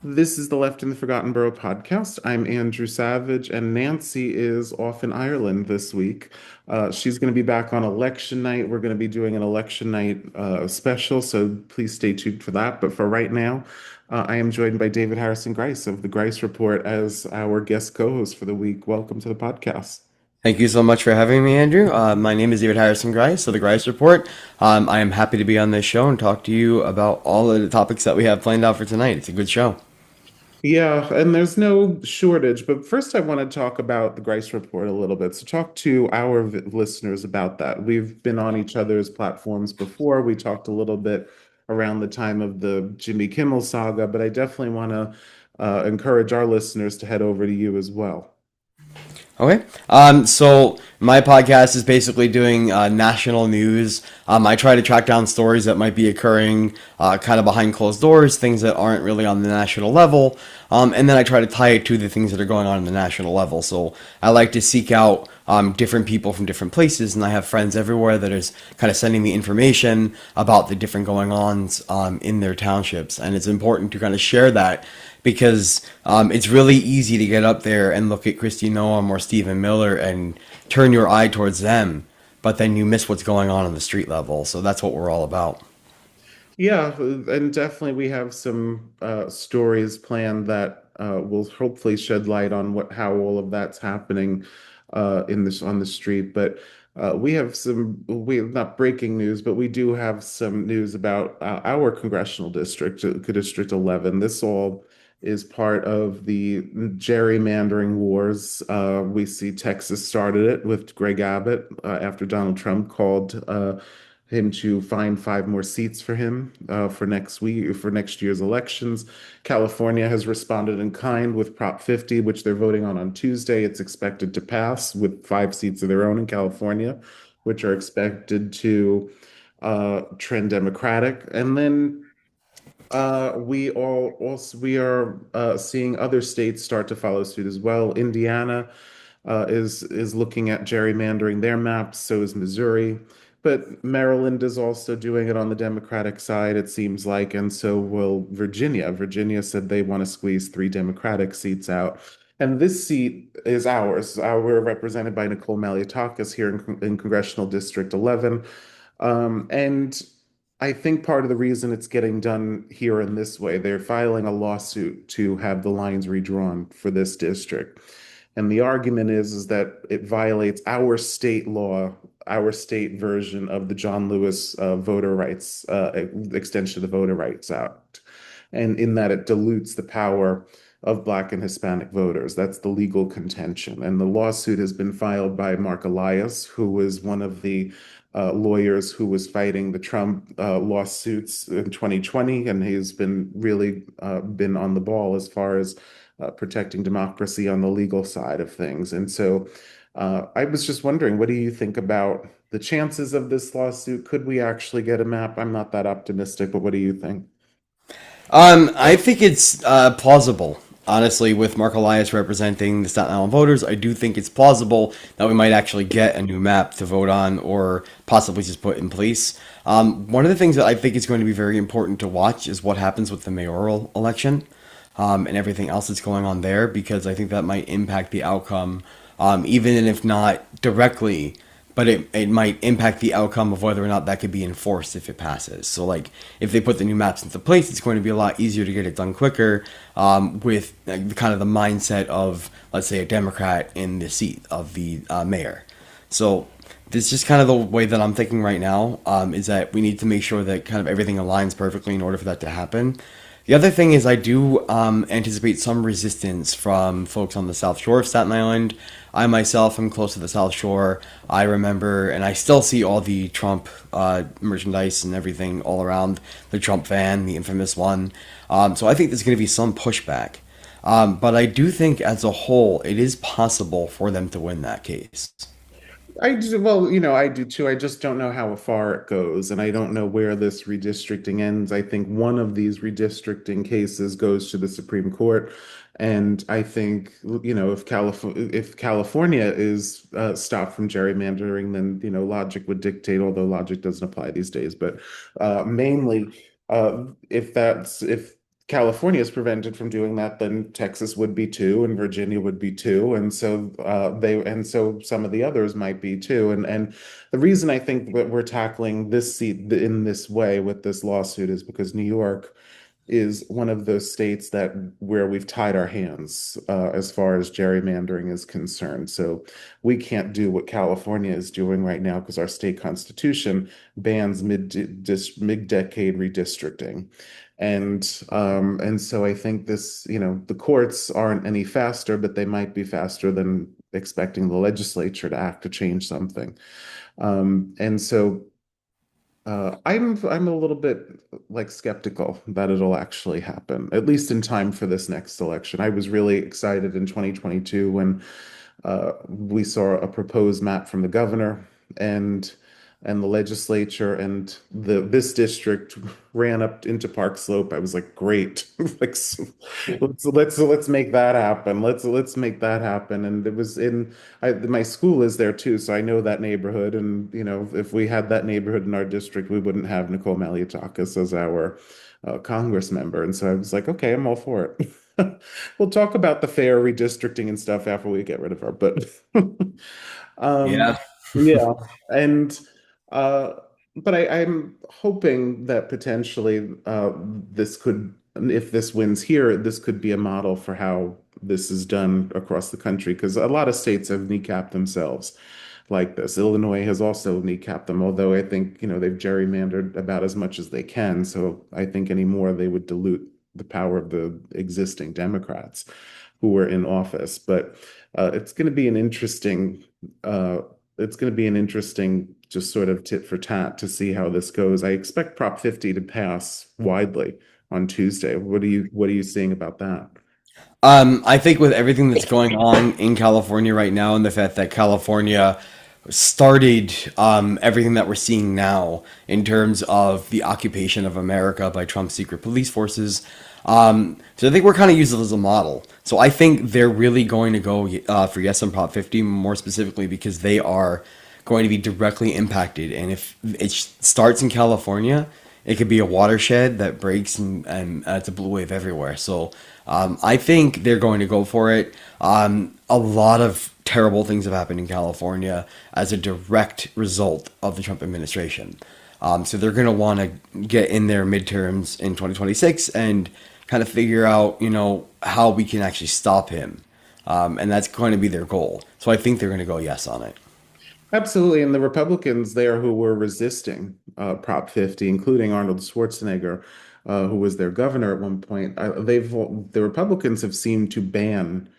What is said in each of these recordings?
This is the Left in the Forgotten Borough podcast. I'm Andrew Savage, and Nancy is off in Ireland this week. She's going to be back on election night. We're going to be doing an election night special, so please stay tuned for that. But for right now, I am joined by David Harrison Greis of the Greis Report as our guest co-host for the week. Welcome to the podcast. Thank you so much for having me, Andrew. My name is David Harrison Grice of the Greis Report. I am happy to be on this show and talk to you about all of the topics that we have planned out for tonight. It's a good show. Yeah, and there's no shortage. But first, I want to talk about the Grice Report a little bit. So, talk to our listeners about that. We've been on each other's platforms before. We talked a little bit around the time of the Jimmy Kimmel saga, but I definitely want to encourage our listeners to head over to you as well. Okay. So my podcast is basically doing national news. I try to track down stories that might be occurring kind of behind closed doors, things that aren't really on the national level. And then I try to tie it to the things that are going on the national level. So I like to seek out different people from different places, and I have friends everywhere that is kind of sending me information about the different going ons in their townships. And it's important to kind of share that because it's really easy to get up there and look at Christy Noam or Stephen Miller and turn your eye towards them, but then you miss what's going on the street level. So that's what we're all about. Yeah, and definitely we have some stories planned that will hopefully shed light on what how all of that's happening in this on the street. But we have we have not breaking news, but we do have some news about our congressional district, District 11. This all is part of the gerrymandering wars. We see Texas started it with Greg Abbott after Donald Trump called. Him to find five more seats for him for next week for next year's elections. California has responded in kind with Prop 50, which they're voting on Tuesday. It's expected to pass with five seats of their own in California, which are expected to trend Democratic. And then we are seeing other states start to follow suit as well. Indiana is looking at gerrymandering their maps, so is Missouri. But Maryland is also doing it on the Democratic side, it seems like, and so will Virginia. Virginia said they want to squeeze three Democratic seats out. And this seat is ours. We're represented by Nicole Maliotakis here in Congressional District 11. And I think part of the reason it's getting done here in this way, they're filing a lawsuit to have the lines redrawn for this district. And the argument is that it violates our state law, our state version of the John Lewis voter rights extension of the Voter Rights Act. And in that it dilutes the power of Black and Hispanic voters. That's the legal contention. And the lawsuit has been filed by Mark Elias, who was one of the lawyers who was fighting the Trump lawsuits in 2020, and he's been really been on the ball as far as protecting democracy on the legal side of things. And so I was just wondering, what do you think about the chances of this lawsuit? Could we actually get a map? I'm not that optimistic, but what do you think? I think it's plausible. Honestly, with Mark Elias representing the Staten Island voters, I do think it's plausible that we might actually get a new map to vote on or possibly just put in place. One of the things that I think is going to be very important to watch is what happens with the mayoral election and everything else that's going on there, because I think that might impact the outcome, even if not directly, but it might impact the outcome of whether or not that could be enforced if it passes. So, like, if they put the new maps into place, it's going to be a lot easier to get it done quicker with kind of the mindset of, let's say, a Democrat in the seat of the mayor. So, this is just kind of the way that I'm thinking right now, is that we need to make sure that kind of everything aligns perfectly in order for that to happen. The other thing is, I do anticipate some resistance from folks on the South Shore of Staten Island. I myself am close to the South Shore. I remember, and I still see all the Trump merchandise and everything all around the Trump van, the infamous one. So I think there's going to be some pushback. But I do think, as a whole, it is possible for them to win that case. I do, well, I do too. I just don't know how far it goes, and I don't know where this redistricting ends. I think one of these redistricting cases goes to the Supreme Court, and I think, if California is stopped from gerrymandering, then logic would dictate, although logic doesn't apply these days. But mainly, if California is prevented from doing that, then Texas would be too, and Virginia would be too, and so and so some of the others might be too. And the reason I think that we're tackling this seat in this way with this lawsuit is because New York is one of those states that where we've tied our hands as far as gerrymandering is concerned. So we can't do what California is doing right now because our state constitution bans mid-decade redistricting. And so I think this, the courts aren't any faster, but they might be faster than expecting the legislature to act to change something. And so I'm a little bit like skeptical that it'll actually happen, at least in time for this next election. I was really excited in 2022 when we saw a proposed map from the governor and and the legislature, and the this district ran up into Park Slope. I was like, great, like let's make that happen. Let's make that happen. And it was in my school is there too, so I know that neighborhood. And if we had that neighborhood in our district, we wouldn't have Nicole Malliotakis as our Congress member. And so I was like, okay, I'm all for it. We'll talk about the fair redistricting and stuff after we get rid of her, but Yeah. yeah, and uh, but I'm hoping that potentially this could, if this wins here, this could be a model for how this is done across the country because a lot of states have kneecapped themselves like this. Illinois has also kneecapped them, although I think, they've gerrymandered about as much as they can. So I think anymore they would dilute the power of the existing Democrats who were in office. But it's going to be an interesting uh, just sort of tit for tat to see how this goes. I expect Prop 50 to pass widely on Tuesday. What are you seeing about that? I think with everything that's going on in California right now, and the fact that California started everything that we're seeing now in terms of the occupation of America by Trump's secret police forces. So I think we're kind of used as a model. So I think they're really going to go for yes on Prop 50 more specifically because they are going to be directly impacted. And if it starts in California, it could be a watershed that breaks and it's a blue wave everywhere. So I think they're going to go for it. A lot of terrible things have happened in California as a direct result of the Trump administration. So they're going to want to get in their midterms in 2026 and kind of figure out, how we can actually stop him. And that's going to be their goal. So I think they're going to go yes on it. Absolutely. And the Republicans there who were resisting Prop 50, including Arnold Schwarzenegger, who was their governor at one point, the Republicans have seemed to abandon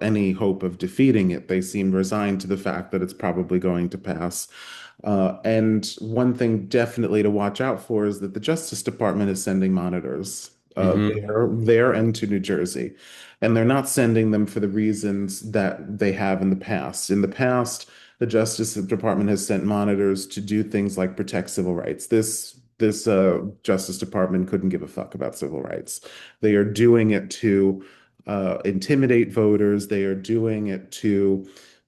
any hope of defeating it. They seem resigned to the fact that it's probably going to pass. And one thing definitely to watch out for is that the Justice Department is sending monitors Hmm. there and to New Jersey. And they're not sending them for the reasons that they have in the past. In the past, the Justice Department has sent monitors to do things like protect civil rights. This Justice Department couldn't give a fuck about civil rights. They are doing it to intimidate voters. They are doing it to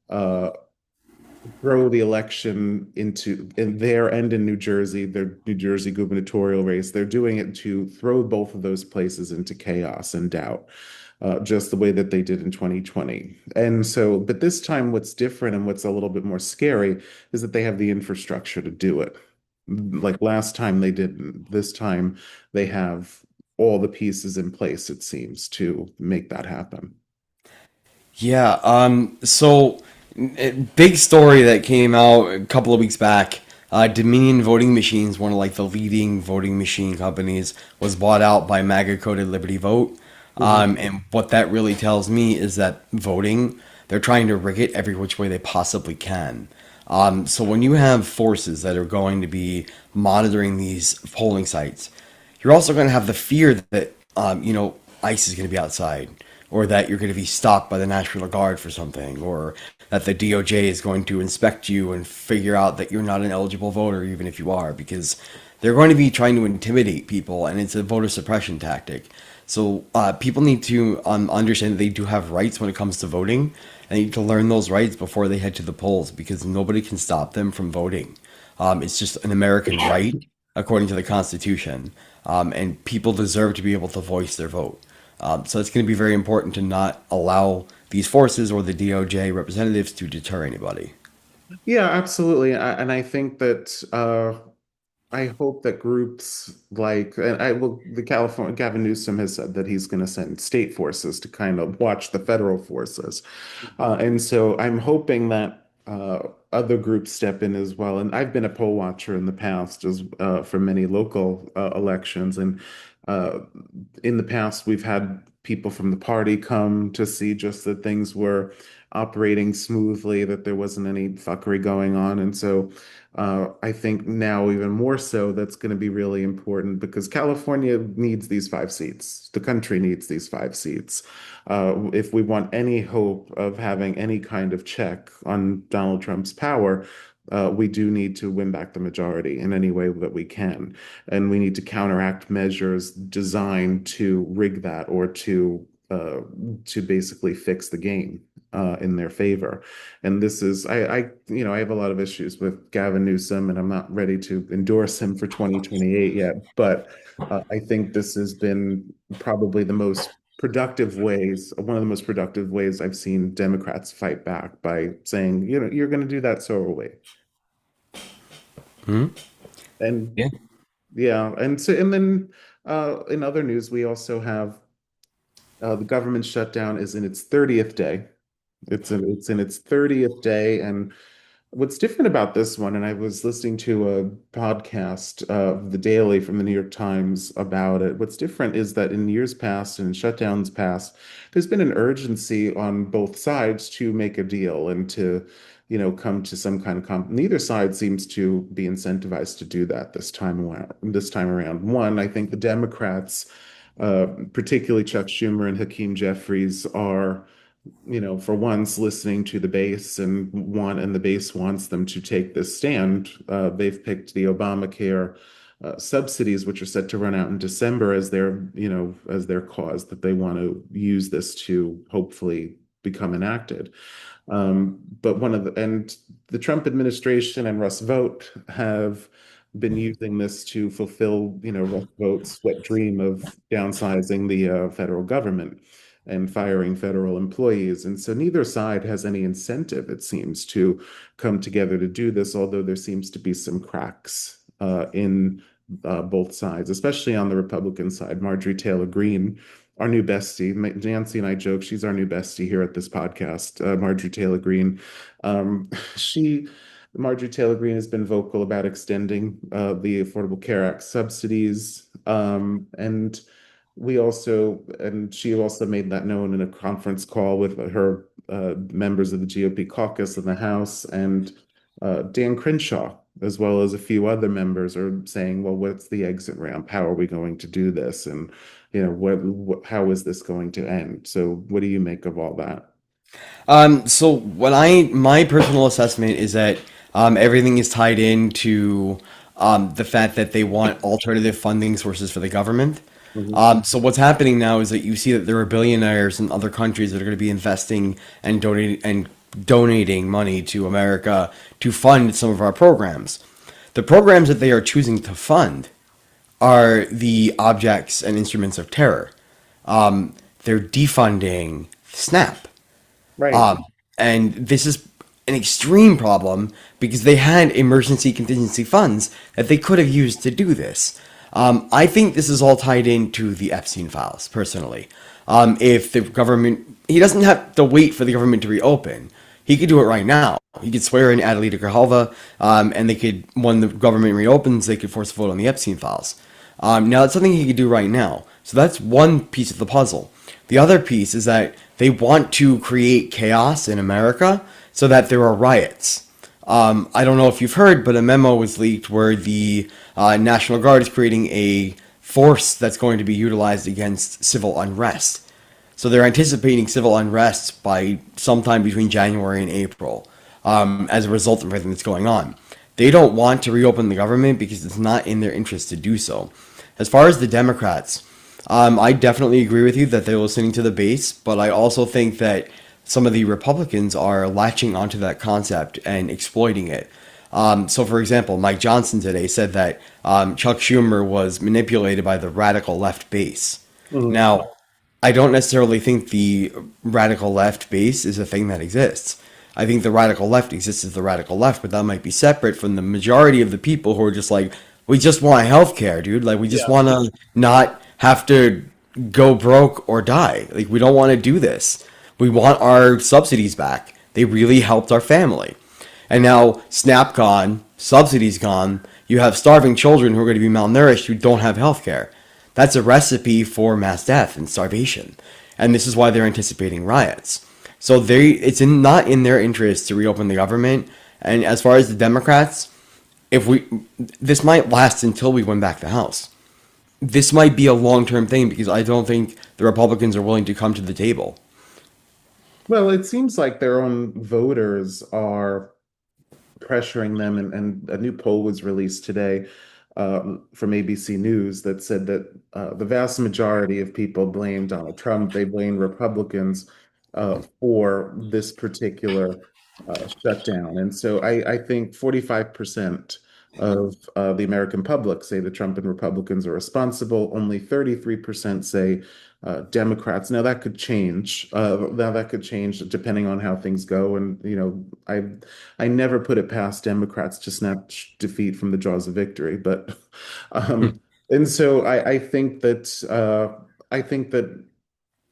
uh, throw the election in there and in New Jersey, their New Jersey gubernatorial race. They're doing it to throw both of those places into chaos and doubt, just the way that they did in 2020. And so, but this time, what's different and what's a little bit more scary is that they have the infrastructure to do it. Like last time they didn't. This time they have all the pieces in place, it seems, to make that happen. Yeah. Big story that came out a couple of weeks back. Dominion Voting Machines, one of like the leading voting machine companies, was bought out by MAGA coded Liberty Vote. Mhm. And what that really tells me is that voting, they're trying to rig it every which way they possibly can. So when you have forces that are going to be monitoring these polling sites, you're also going to have the fear that ICE is going to be outside, or that you're going to be stopped by the National Guard for something, or that the DOJ is going to inspect you and figure out that you're not an eligible voter, even if you are, because they're going to be trying to intimidate people, and it's a voter suppression tactic. So people need to understand that they do have rights when it comes to voting, and they need to learn those rights before they head to the polls, because nobody can stop them from voting. It's just an American right. according to the Constitution, and people deserve to be able to voice their vote. So it's going to be very important to not allow these forces or the DOJ representatives to deter anybody. Yeah, absolutely. And I think that I hope that groups like, and I will, the California, Gavin Newsom has said that he's going to send state forces to kind of watch the federal forces. And so I'm hoping that other groups step in as well. And I've been a poll watcher in the past as for many local elections. And uh, in the past, we've had people from the party come to see just that things were operating smoothly, that there wasn't any fuckery going on. And so I think now even more so, that's going to be really important because California needs these 5 seats. The country needs these 5 seats. If we want any hope of having any kind of check on Donald Trump's power, we do need to win back the majority in any way that we can. And we need to counteract measures designed to rig that or to basically fix the game in their favor. And this is, I have a lot of issues with Gavin Newsom, and I'm not ready to endorse him for 2028 yet. But I think this has been probably the most productive ways, one of the most productive ways I've seen Democrats fight back by saying, you're going to do that, so are we. Hmm? And Yeah. yeah, and then in other news, we also have the government shutdown is in its 30th day. It's in its 30th day, and what's different about this one, and I was listening to a podcast, The Daily from the New York Times about it. What's different is that in years past and in shutdowns past, there's been an urgency on both sides to make a deal and to, come to some kind of neither side seems to be incentivized to do that this time around. This time around, one, I think the Democrats, particularly Chuck Schumer and Hakeem Jeffries, are for once listening to the base and the base wants them to take this stand. They've picked the Obamacare subsidies, which are set to run out in December, as their cause that they want to use this to hopefully become enacted. But the Trump administration and Russ Vogt have been using this to fulfill, Russ Vogt's wet dream of downsizing the federal government and firing federal employees. And so neither side has any incentive, it seems, to come together to do this, although there seems to be some cracks in both sides, especially on the Republican side. Marjorie Taylor Greene, our new bestie, Nancy and I joke, she's our new bestie here at this podcast, Marjorie Taylor Greene. Um, she Marjorie Taylor Greene has been vocal about extending the Affordable Care Act subsidies. And she also made that known in a conference call with her members of the GOP caucus in the House, and Dan Crenshaw, as well as a few other members, are saying, "Well, what's the exit ramp? How are we going to do this? And how is this going to end?" So, what do you make of all that? So my personal assessment is that everything is tied into the fact that they want alternative funding sources for the government. Mhm. So what's happening now is that you see that there are billionaires in other countries that are going to be investing and donating money to America to fund some of our programs. The programs that they are choosing to fund are the objects and instruments of terror. They're defunding SNAP. Right. Um, and this is an extreme problem because they had emergency contingency funds that they could have used to do this. I think this is all tied into the Epstein files, personally. If the government, he doesn't have to wait for the government to reopen. He could do it right now. He could swear in Adelita Grijalva, and they could, when the government reopens, they could force a vote on the Epstein files. Now, that's something he could do right now. So that's one piece of the puzzle. The other piece is that they want to create chaos in America so that there are riots. I don't know if you've heard, but a memo was leaked where the National Guard is creating a force that's going to be utilized against civil unrest. So they're anticipating civil unrest by sometime between January and April as a result of everything that's going on. They don't want to reopen the government because it's not in their interest to do so. As far as the Democrats, I definitely agree with you that they're listening to the base, but I also think that some of the Republicans are latching onto that concept and exploiting it. So, for example, Mike Johnson today said that Chuck Schumer was manipulated by the radical left base. Mhm. Now, I don't necessarily think the radical left base is a thing that exists. I think the radical left exists as the radical left, but that might be separate from the majority of the people who are just like, we just want healthcare, dude. Like, we just Yeah. want to not have to go broke or die. Like, we don't want to do this. We want our subsidies back. They really helped our family. And now, SNAP gone, subsidies gone. You have starving children who are going to be malnourished who don't have healthcare. That's a recipe for mass death and starvation. And this is why they're anticipating riots. So not in their interest to reopen the government. And as far as the Democrats, if we this might last until we win back the House. This might be a long-term thing because I don't think the Republicans are willing to come to the table. Well, it seems like their own voters are pressuring them, and a new poll was released today from ABC News that said that the vast majority of people blame Donald Trump. They blame Republicans for this particular shutdown. And so I think 45% of the American public say the Trump and Republicans are responsible. Only 33% say Democrats. Now that could change. Now that could change depending on how things go. And I never put it past Democrats to snatch defeat from the jaws of victory. But Hmm. um, and so I think that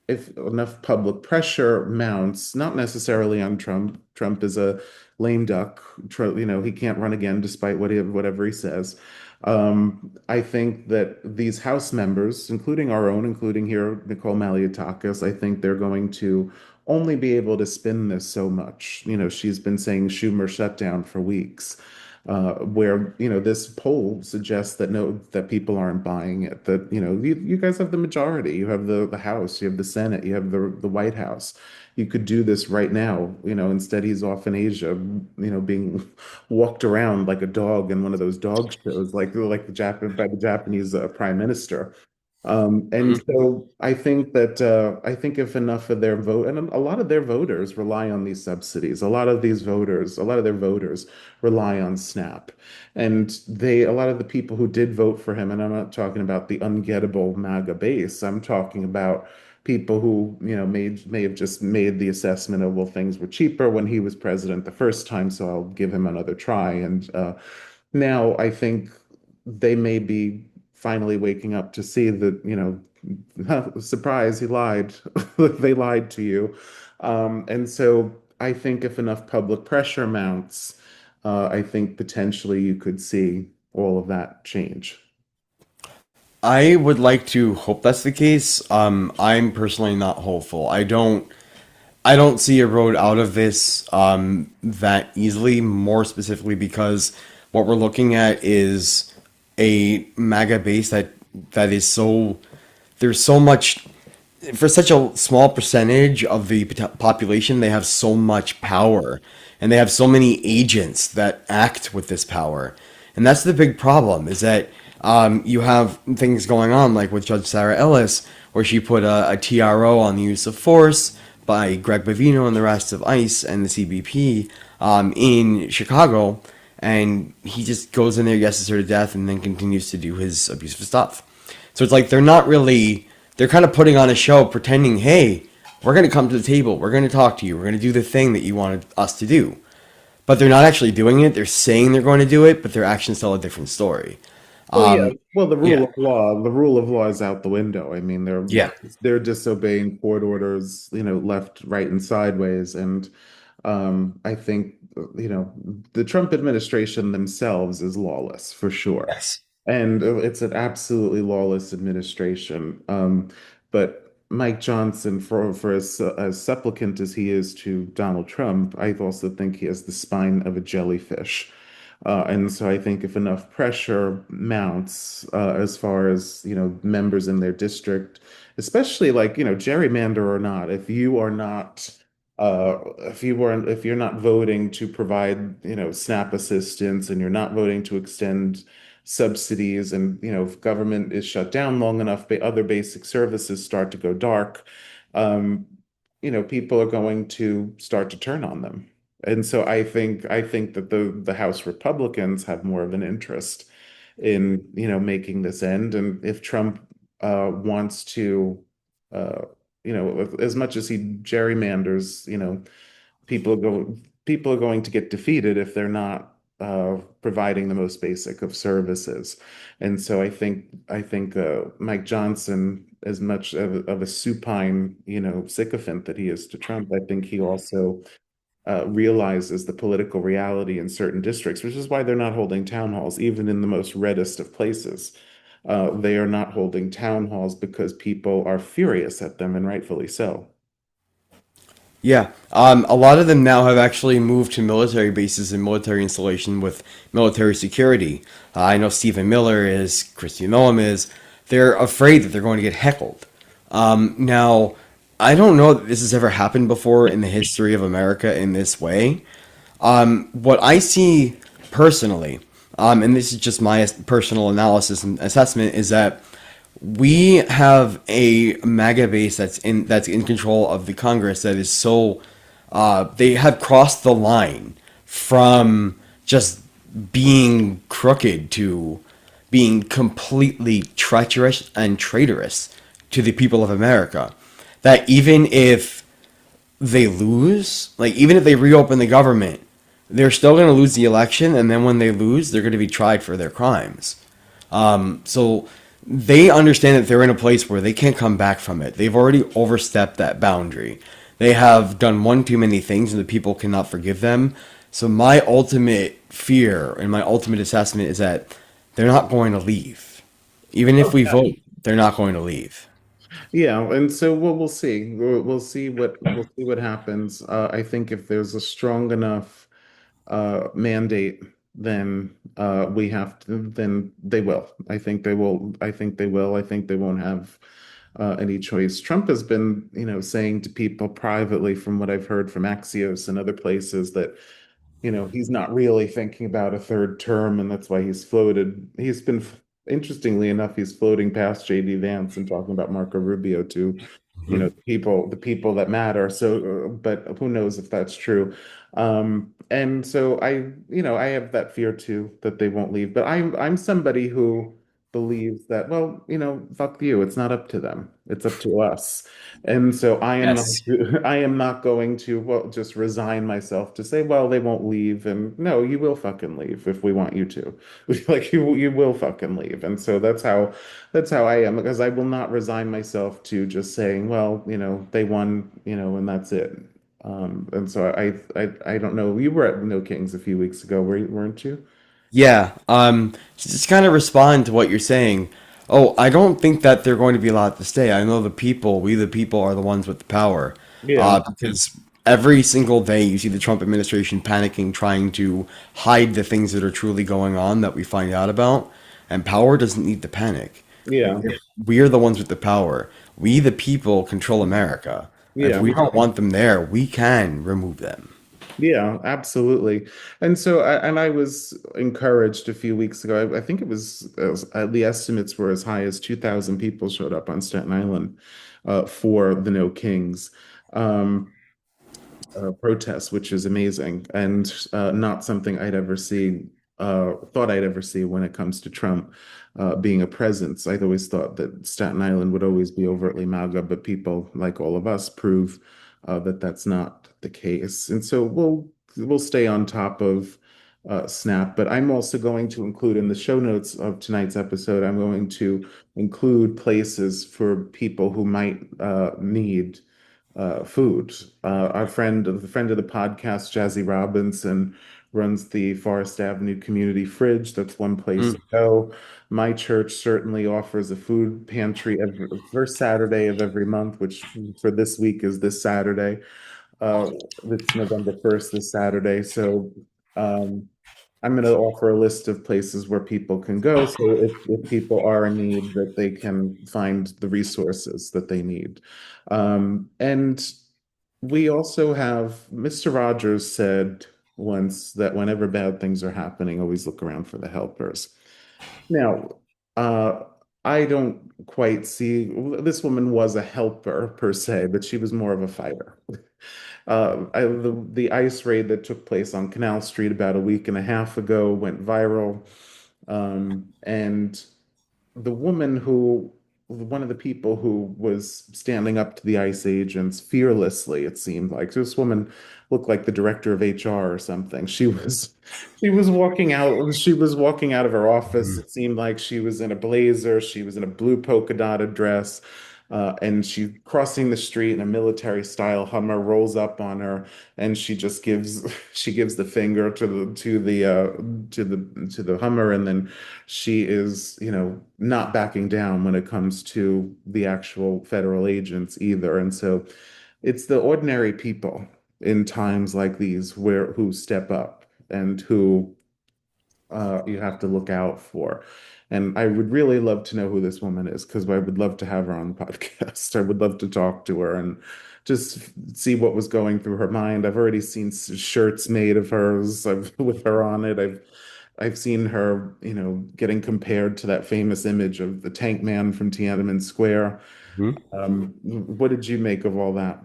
if enough public pressure mounts, not necessarily on Trump. Trump is a lame duck. He can't run again despite whatever he says. I think that these House members, including our own, including here Nicole Maliotakis, I think they're going to only be able to spin this so much. She's been saying Schumer shutdown for weeks. Where this poll suggests that no, that people aren't buying it. That you guys have the majority. You have the House. You have the Senate. You have the White House. You could do this right now. Instead he's off in Asia. Being walked around like a dog in one of those dog shows, like by the Japanese Prime Minister. And so I think if enough of their vote, and a lot of their voters rely on these subsidies. A lot of their voters rely on SNAP. And a lot of the people who did vote for him, and I'm not talking about the ungettable MAGA base, I'm talking about people who, may have just made the assessment of, well, things were cheaper when he was president the first time, so I'll give him another try. And now I think they may be finally waking up to see that, surprise, he lied. They lied to you. And so I think if enough public pressure mounts, I think potentially you could see all of that change. I would like to hope that's the case. I'm personally not hopeful. I don't see a road out of this that easily, more specifically because what we're looking at is a MAGA base that is there's so much for such a small percentage of the population. They have so much power and they have so many agents that act with this power. And that's the big problem is that you have things going on like with Judge Sarah Ellis, where she put a TRO on the use of force by Greg Bavino and the rest of ICE and the CBP in Chicago. And he just goes in there, guesses her to death, and then continues to do his abusive stuff. So it's like they're kind of putting on a show, pretending, hey, we're going to come to the table, we're going to talk to you, we're going to do the thing that you wanted us to do. But they're not actually doing it. They're saying they're going to do it, but their actions tell a different story. Well, yeah. Um, Well, yeah, the rule of law is out the window. I mean, yeah, they're disobeying court orders, left, right, and sideways. And I think, the Trump administration themselves is lawless for sure. yes. And it's an absolutely lawless administration. But Mike Johnson, for as supplicant as he is to Donald Trump, I also think he has the spine of a jellyfish. And so I think if enough pressure mounts, as far as, members in their district, especially like, gerrymander or not, if you're not voting to provide, SNAP assistance, and you're not voting to extend subsidies, and, if government is shut down long enough, other basic services start to go dark, people are going to start to turn on them. And so I think that the House Republicans have more of an interest in, making this end. And if Trump wants to, uh, as much as he gerrymanders, people go people are going to get defeated if they're not providing the most basic of services. And so I think Mike Johnson, as much of a supine, sycophant that he is to Trump, I think he also realizes the political reality in certain districts, which is why they're not holding town halls, even in the most reddest of places. They are not holding town halls because people are furious at them, and rightfully so. Yeah, a lot of them now have actually moved to military bases and military installation with military security. I know Stephen Miller is, Christy Noam is. They're afraid that they're going to get heckled. Now, I don't know that this has ever happened before in the history of America in this way. What I see personally, and this is just my personal analysis and assessment, is that we have a MAGA base that's in control of the Congress that is so they have crossed the line from just being crooked to being completely treacherous and traitorous to the people of America. That even if they lose, like even if they reopen the government, they're still going to lose the election, and then when they lose, they're going to be tried for their crimes. So they understand that they're in a place where they can't come back from it. They've already overstepped that boundary. They have done one too many things, and the people cannot forgive them. So my ultimate fear and my ultimate assessment is that they're not going to leave. Even if Oh, we yeah. vote, they're not going to leave. Yeah, and so we'll see. We'll see what happens. I think if there's a strong enough mandate, then then they will. I think they will. I think they will. I think they won't have any choice. Trump has been, saying to people privately, from what I've heard from Axios and other places, that he's not really thinking about a third term, and that's why he's floated. Interestingly enough, he's floating past JD Vance and talking about Marco Rubio to, the people that matter. So, but who knows if that's true? And so I have that fear too that they won't leave. But I'm somebody who believes that, well, fuck you. It's not up to them. It's up to us. And so I am not Yes. I am not going to, well, just resign myself to say, well, they won't leave. And no, you will fucking leave if we want you to. Like you will fucking leave. And so that's how I am, because I will not resign myself to just saying, well, they won, and that's it. And so I don't know. You were at No Kings a few weeks ago, weren't you? Yeah, just kind of respond to what you're saying. Oh, I don't think that they're going to be allowed to stay. I know the people, we the people, are the ones with the power. Yeah. Because every single day you see the Trump administration panicking, trying to hide the things that are truly going on that we find out about. And power doesn't need to panic. Yeah. We are the ones with the power. We, the people, control America. If Yeah. we don't want them there, we can remove them. Yeah, absolutely. And so, I was encouraged a few weeks ago. I think the estimates were as high as 2,000 people showed up on Staten Island for the No Kings. Um, Protests, which is amazing and not something thought I'd ever see when it comes to Trump being a presence. I'd always thought that Staten Island would always be overtly MAGA, but people like all of us prove that that's not the case. And so we'll stay on top of Snap, but I'm also going to include in the show notes of tonight's episode, I'm going to include places for people who might need food. The friend of the podcast, Jazzy Robinson, runs the Forest Avenue Community Fridge. That's one place to go. My church certainly offers a food pantry every first Saturday of every month, which for this week is this Saturday. It's November 1st, this Saturday. So um, I'm going to offer a list of places where people can go. So if people are in need, that they can find the resources that they need. And we also have Mr. Rogers said once that whenever bad things are happening, always look around for the helpers. Now, uh, I don't quite see this woman was a helper per se, but she was more of a fighter. The ice raid that took place on Canal Street about a week and a half ago went viral. And the woman who, one of the people who was standing up to the ICE agents fearlessly, it seemed like this woman looked like the director of HR or something. She was walking out of her office. Mhm. It seemed like she was in a blazer, she was in a blue polka dotted dress. And she crossing the street in a military style Hummer rolls up on her, and she just gives she gives the finger to the Hummer, and then she is, not backing down when it comes to the actual federal agents either. And so it's the ordinary people in times like these who step up and who you have to look out for. And I would really love to know who this woman is because I would love to have her on the podcast. I would love to talk to her and just see what was going through her mind. I've already seen shirts made of hers with her on it. I've seen her, getting compared to that famous image of the tank man from Tiananmen Square. What did you make of all that?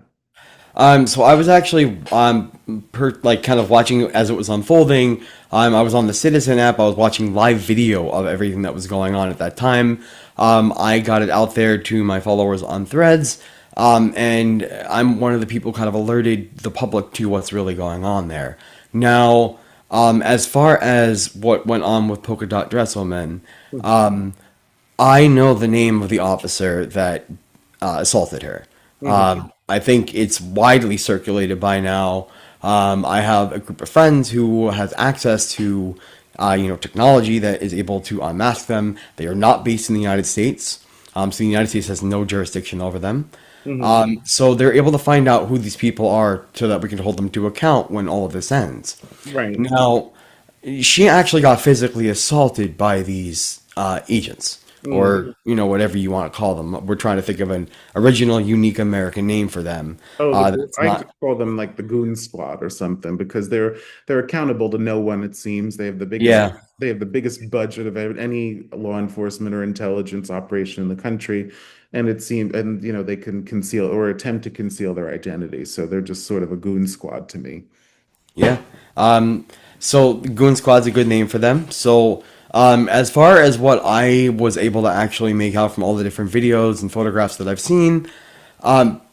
So I was actually like kind of watching as it was unfolding. I was on the Citizen app. I was watching live video of everything that was going on at that time. I got it out there to my followers on Threads, and I'm one of the people kind of alerted the public to what's really going on there. Now, as far as what went on with Polka Dot Dress Woman, I know the name of the officer that assaulted her. Mhm. I think it's widely circulated by now. I have a group of friends who has access to, technology that is able to unmask them. They are not based in the United States, so the United States has no jurisdiction over them. Mhm. So they're able to find out who these people are so that we can hold them to account when all of this ends. Right. Now, she actually got physically assaulted by these agents, Mm. or whatever you want to call them. We're trying to think of an original, unique American name for them. Oh, That's I could not. call them like the goon squad or something because they're accountable to no one, it seems. Yeah, They have the biggest budget of any law enforcement or intelligence operation in the country. And it seems, and they can conceal or attempt to conceal their identity. So they're just sort of a goon squad to me. yeah. So Goon Squad's a good name for them. So as far as what I was able to actually make out from all the different videos and photographs that I've seen,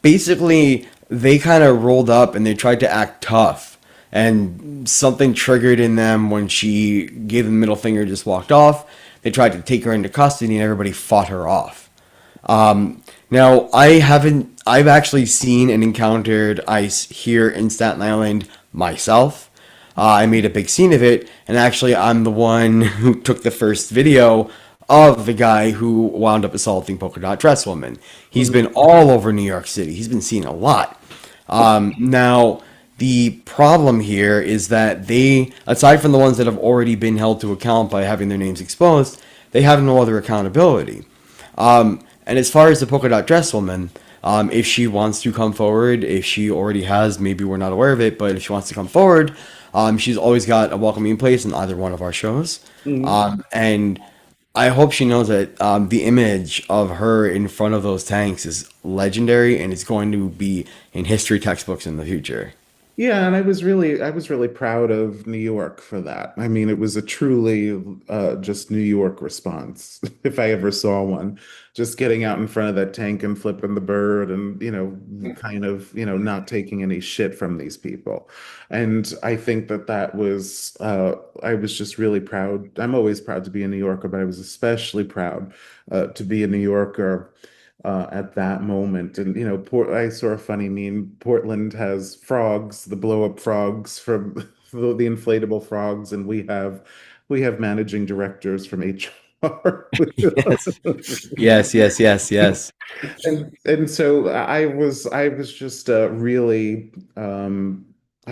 basically they kind of rolled up and they tried to act tough, and something triggered in them when she gave them the middle finger and just walked off. They tried to take her into custody and everybody fought her off. Now, I've actually seen and encountered ICE here in Staten Island myself. I made a big scene of it, and actually, I'm the one who took the first video of the guy who wound up assaulting Polka Dot Dress Woman. He's Mhm. been all over New York City. He's been seen a lot. Now, the problem here is that they, aside from the ones that have already been held to account by having their names exposed, they have no other accountability. And as far as the polka dot dress woman, if she wants to come forward, if she already has, maybe we're not aware of it, but if she wants to come forward, she's always got a welcoming place in either one of our shows. Mhm. And I hope she knows that the image of her in front of those tanks is legendary and it's going to be in history textbooks in the future. Yeah, and I was really proud of New York for that. I mean, it was a truly just New York response, if I ever saw one. Just getting out in front of that tank and flipping the bird and, kind of, not taking any shit from these people. And I think that was, I was just really proud. I'm always proud to be a New Yorker, but I was especially proud to be a New Yorker at that moment. And I saw a funny meme. Portland has frogs, the blow up frogs from the inflatable frogs, and we have managing directors from HR. Yes, yes, yes, yes, yes. And so I was just I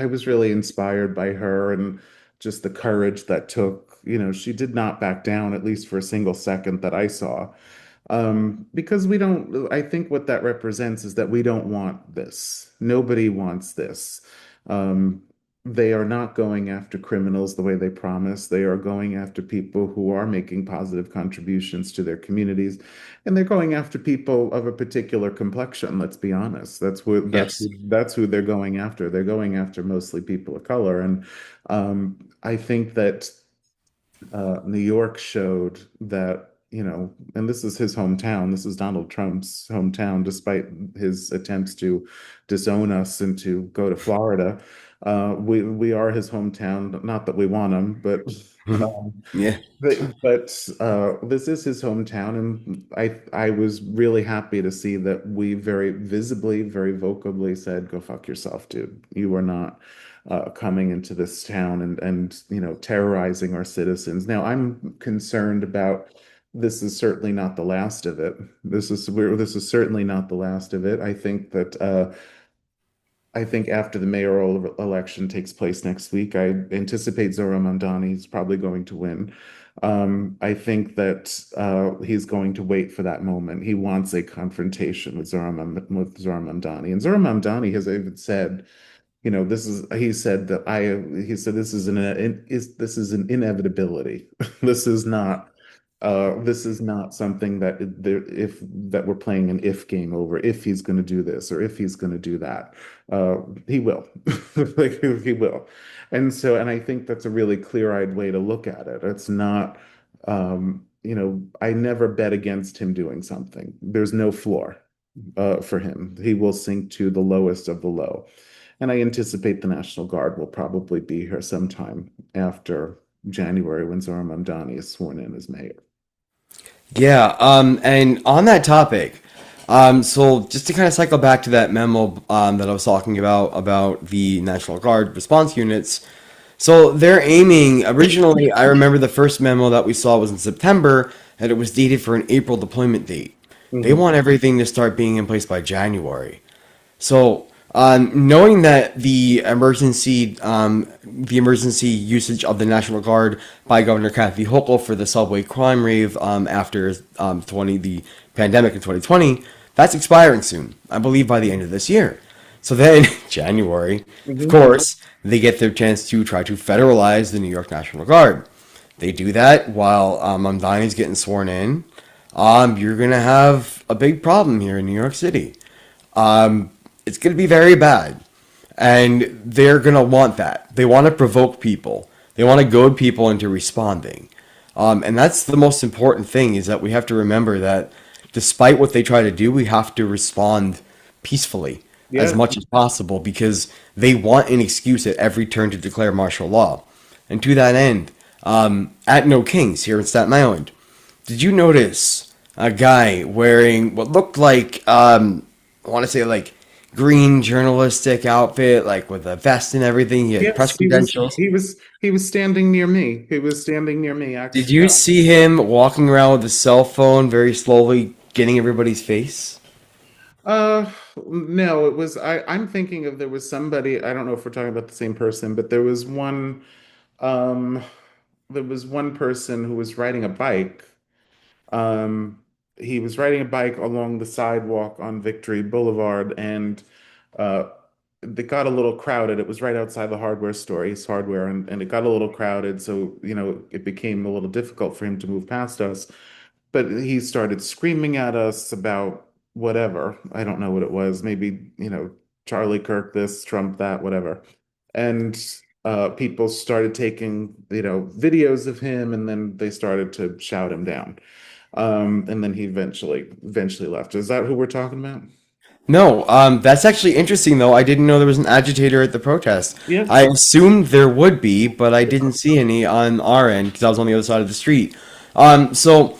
was really inspired by her and just the courage that took. She did not back down, at least for a single second that I saw. Because we don't, I think what that represents is that we don't want this. Nobody wants this. Um, they are not going after criminals the way they promise. They are going after people who are making positive contributions to their communities, and they're going after people of a particular complexion. Let's be honest. Yes. That's who they're going after. They're going after mostly people of color, and I think that New York showed that, and this is his hometown. This is Donald Trump's hometown, despite his attempts to disown us and to go to Florida. We are his hometown. Not that we want him, but um, Yeah. this is his hometown, and I was really happy to see that we very visibly, very vocally said, "Go fuck yourself, dude. You are not coming into this town and terrorizing our citizens." Now, I'm concerned about this is certainly not the last of it. This is certainly not the last of it. I think after the mayoral election takes place next week, I anticipate Zohran Mamdani is probably going to win. I think that he's going to wait for that moment. He wants a confrontation with Zohran Mamdani, and Zohran Mamdani has even said, he said that he said this is an inevitability. This is not something that that we're playing an if game over, if he's going to do this or if he's going to do that. He will. Like, he will. And I think that's a really clear-eyed way to look at it. It's not, I never bet against him doing something. There's no floor for him. He will sink to the lowest of the low. And I anticipate the National Guard will probably be here sometime after January when Zohran Mamdani is sworn in as mayor. Yeah, and on that topic, so just to kind of cycle back to that memo that I was talking about the National Guard response units. So they're aiming originally. I remember the first memo that we saw was in September, and it was dated for an April deployment date. They Mhm. want everything to start being in place by January. So, knowing that the emergency usage of the National Guard by Governor Kathy Hochul for the subway crime rave after 20 the pandemic in 2020, that's expiring soon. I believe by the end of this year. So then, January, of Mhm. course, they get their chance to try to federalize the New York National Guard. They do that while Mamdani's getting sworn in. You're gonna have a big problem here in New York City. It's going to be very bad. And they're going to want that. They want to provoke people. They want to goad people into responding. And that's the most important thing is that we have to remember that despite what they try to do, we have to respond peacefully as Yeah. much as possible because they want an excuse at every turn to declare martial law. And to that end, at No Kings here in Staten Island, did you notice a guy wearing what looked like, I want to say like green journalistic outfit, like with a vest and everything. He had press Yes, credentials. he was standing near me. He was standing near me, Did actually. you see him walking around with a cell phone, very slowly getting everybody's face? No, I'm thinking of there was somebody, I don't know if we're talking about the same person, but um there was one person who was riding a bike. Um, he was riding a bike along the sidewalk on Victory Boulevard, and uh, it got a little crowded. It was right outside the hardware store, Ace Hardware, and it got a little crowded, so it became a little difficult for him to move past us. But he started screaming at us about whatever. I don't know what it was. Maybe, Charlie Kirk this, Trump that, whatever. And people started taking, videos of him, and then they started to shout him down. And then he eventually left. Is that who we're talking about? No, that's actually interesting though. I didn't know there was an agitator at the protest. Yeah. I assumed there would be, but I didn't see any on our end because I was on the other side of the street. So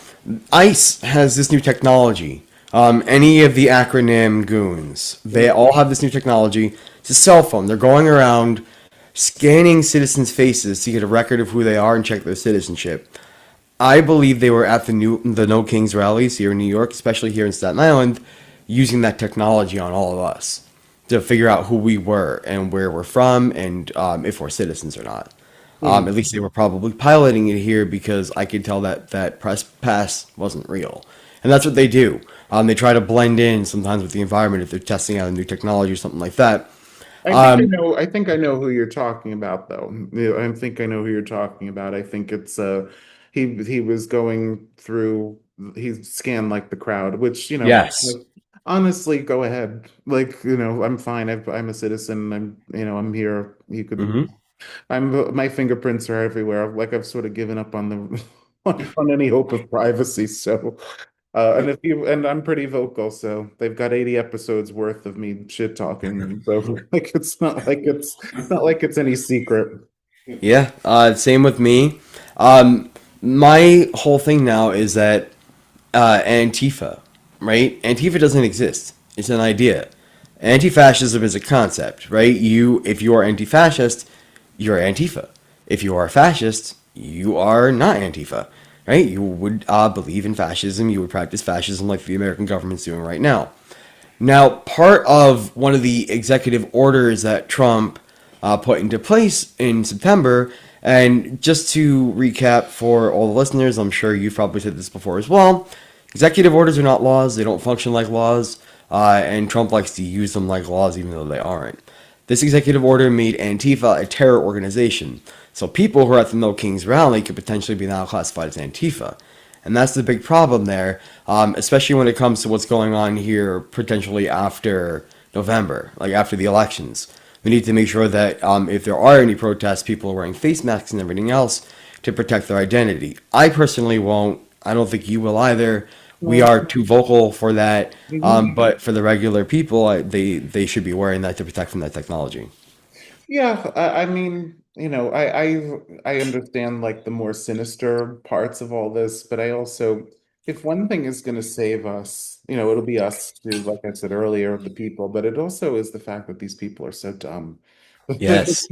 ICE has this new technology. Any of the acronym goons, they all have this new technology. It's a cell phone. They're going around scanning citizens' faces to get a record of who they are and check their citizenship. I believe they were at the No Kings rallies here in New York, especially here in Staten Island, using that technology on all of us to figure out who we were and where we're from and if we're citizens or not. Hmm. At least they were probably piloting it here because I could tell that that press pass wasn't real. And that's what they do. They try to blend in sometimes with the environment if they're testing out a new technology or something like that. I think I know who you're talking about, though. Yeah, I think I know who you're talking about. I think it's he was going through. He scanned like the crowd, which Yes. like, honestly, go ahead. Like I'm fine. I'm a citizen. I'm here. You could. Hmm. My fingerprints are everywhere. Like I've sort of given up on the on any hope of privacy. So, and I'm pretty vocal, so they've got 80 episodes worth of me shit talking. So like it's not like it's any secret. Yeah, same with me. Um, my whole thing now is that Antifa, right? Antifa doesn't exist. It's an idea. Anti-fascism is a concept, right? If you are anti-fascist, you're Antifa. If you are a fascist, you are not Antifa, right? You would believe in fascism. You would practice fascism like the American government's doing right now. Now, part of one of the executive orders that Trump put into place in September, and just to recap for all the listeners, I'm sure you've probably said this before as well. Executive orders are not laws, they don't function like laws, and Trump likes to use them like laws even though they aren't. This executive order made Antifa a terror organization, so people who are at the No Kings rally could potentially be now classified as Antifa. And that's the big problem there, especially when it comes to what's going on here potentially after November, like after the elections. We need to make sure that if there are any protests, people are wearing face masks and everything else to protect their identity. I personally won't. I don't think you will either. We Well, are too vocal for that, mhm. but for the regular people, they should be wearing that to protect from that technology. Yeah, I mean, I understand like the more sinister parts of all this, but I also, if one thing is going to save us, it'll be us too, like I said earlier, the people, but it also is the fact that these people are so dumb. Yes,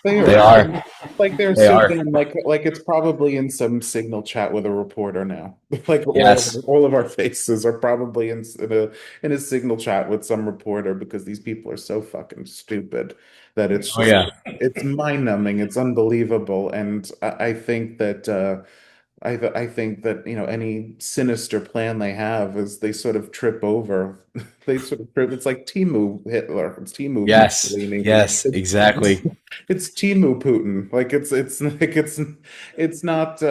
They are they are. like they're They so are. dumb. Like it's probably in some signal chat with a reporter now. Like Yes. all of our faces are probably in a signal chat with some reporter because these people are so fucking stupid that Oh yeah. it's mind-numbing. It's unbelievable, and I think that I think that any sinister plan they have is they sort of trip over. They sort of trip. It's like Timu Hitler. It's Timu Yes. Mussolini. Yes. It's Exactly. it's Timu Putin. Like it's not